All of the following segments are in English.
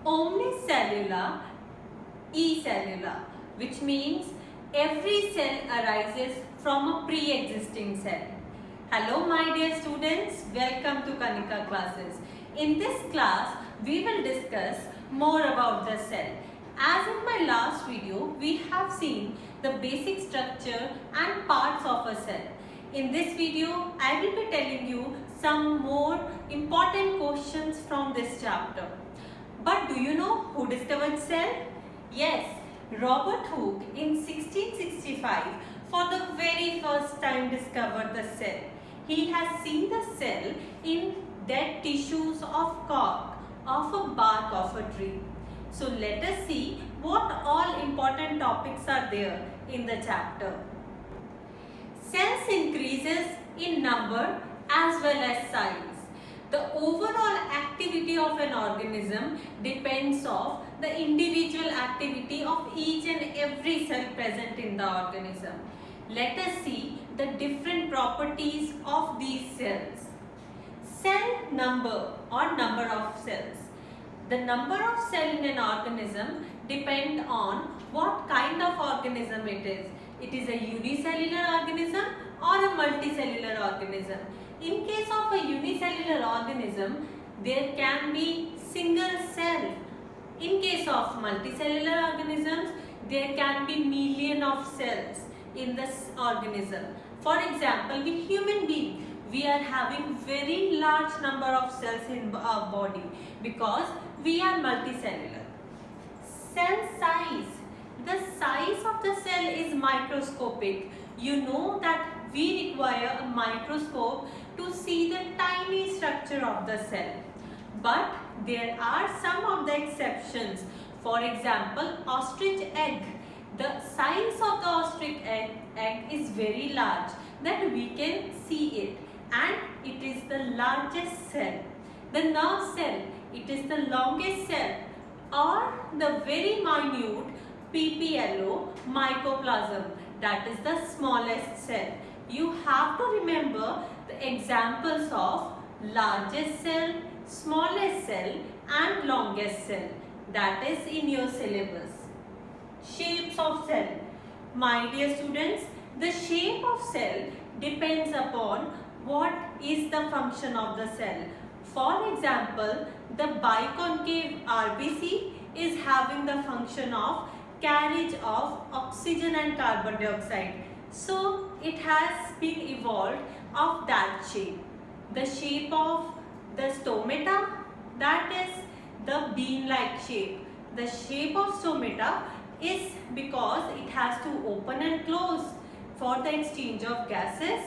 omnicellular, ecellular, which means every cell arises from a pre-existing cell. Hello my dear students, welcome to Kanika classes. In this class, we will discuss more about the cell. As in my last video, we have seen the basic structure and parts of a cell. In this video, I will be telling you some more important questions from this chapter. But do you know who discovered cell? Yes, Robert Hooke in 1665 for the very first time discovered the cell. He has seen the cell in dead tissues of cork of a bark of a tree. So let us see what all important topics are there in the chapter. Cells increases in number as well as size. The overall activity of an organism depends on the individual activity of each and every cell present in the organism. Let us see the different properties of these cells. Cell number or number of cells. The number of cells in an organism depend on what kind of organism it is. It is a unicellular organism or a multicellular organism. In case of a unicellular organism, there can be single cell. In case of multicellular organisms, there can be million of cells in this organism. For example, with human being, we are having very large number of cells in our body because we are multicellular. Cell size. The size of the cell is microscopic. You know that we require a microscope to see the tiny structure of the cell. But there are some of the exceptions. For example, ostrich egg. The size of the ostrich egg is very large that we can see it, and it is the largest cell. The nerve cell, it is the longest cell, or the very minute PPLO mycoplasm, that is the smallest cell. You have to remember the examples of largest cell, smallest cell and longest cell. That is in your syllabus. Shapes of cell. My dear students, the shape of cell depends upon what is the function of the cell. For example, the biconcave RBC is having the function of carriage of oxygen and carbon dioxide. So it has been evolved of that shape. The shape of the stomata, that is the bean-like shape. The shape of stomata is because it has to open and close for the exchange of gases,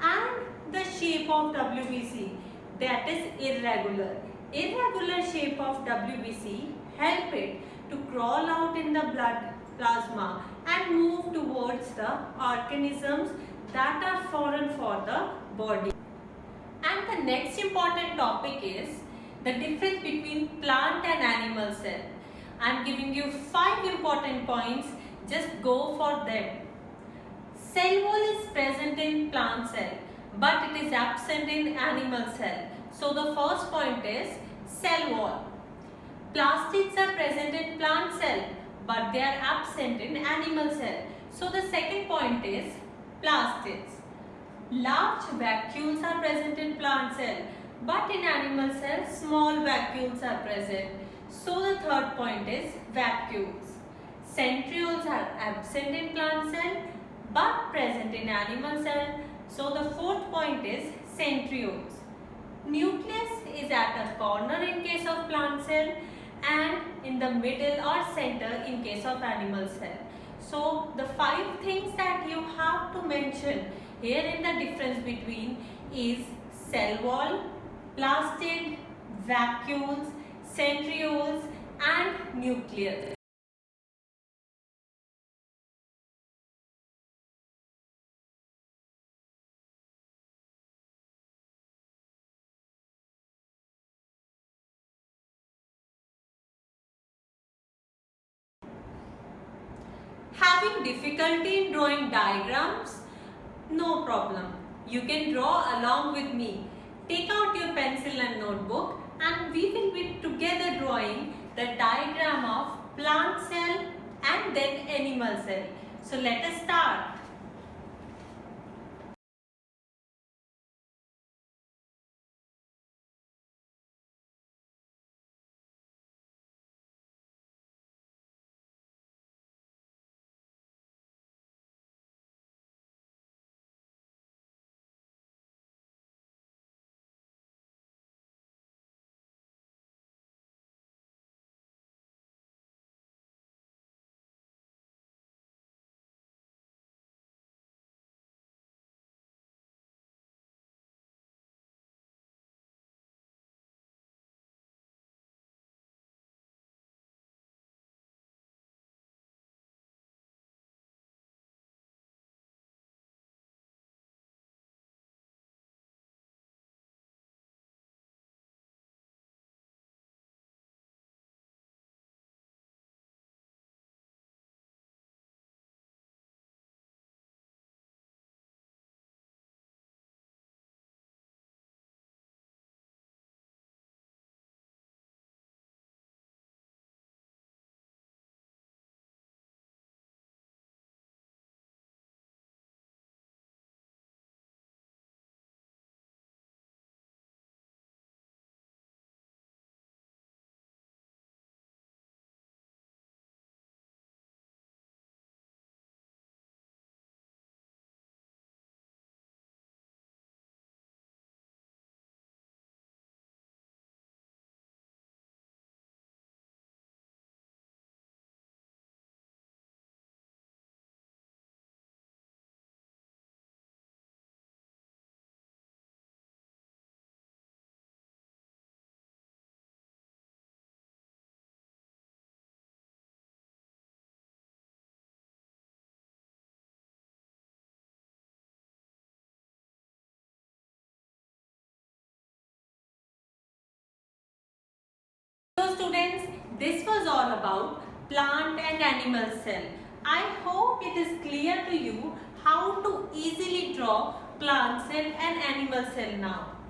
and the shape of WBC, that is irregular. Irregular shape of WBC help it to crawl out in the blood plasma and move towards the organisms that are foreign for the body. And the next important topic is the difference between plant and animal cell. I am giving you 5 important points, just go for them. Cell wall is present in plant cell, but it is absent in animal cell. So the first point is cell wall. Plastids are present in plant cell, but they are absent in animal cell. So the second point is plastids. Large vacuoles are present in plant cell, but in animal cell small vacuoles are present. So the third point is vacuoles. Centrioles are absent in plant cell, but present in animal cell. So the fourth point is centrioles. Nucleus is at a corner in case of plant cell and in the middle or center in case of animal cell. So the 5 things that you have to mention here in the difference between is cell wall, plastid, vacuoles, centrioles and nucleus. Having difficulty in drawing diagrams? No problem. You can draw along with me. Take out your pencil and notebook and we will be together drawing the the diagram of plant cell and then animal cell. So let us start. So students, this was all about plant and animal cell. I hope it is clear to you how to easily draw plant cell and animal cell now.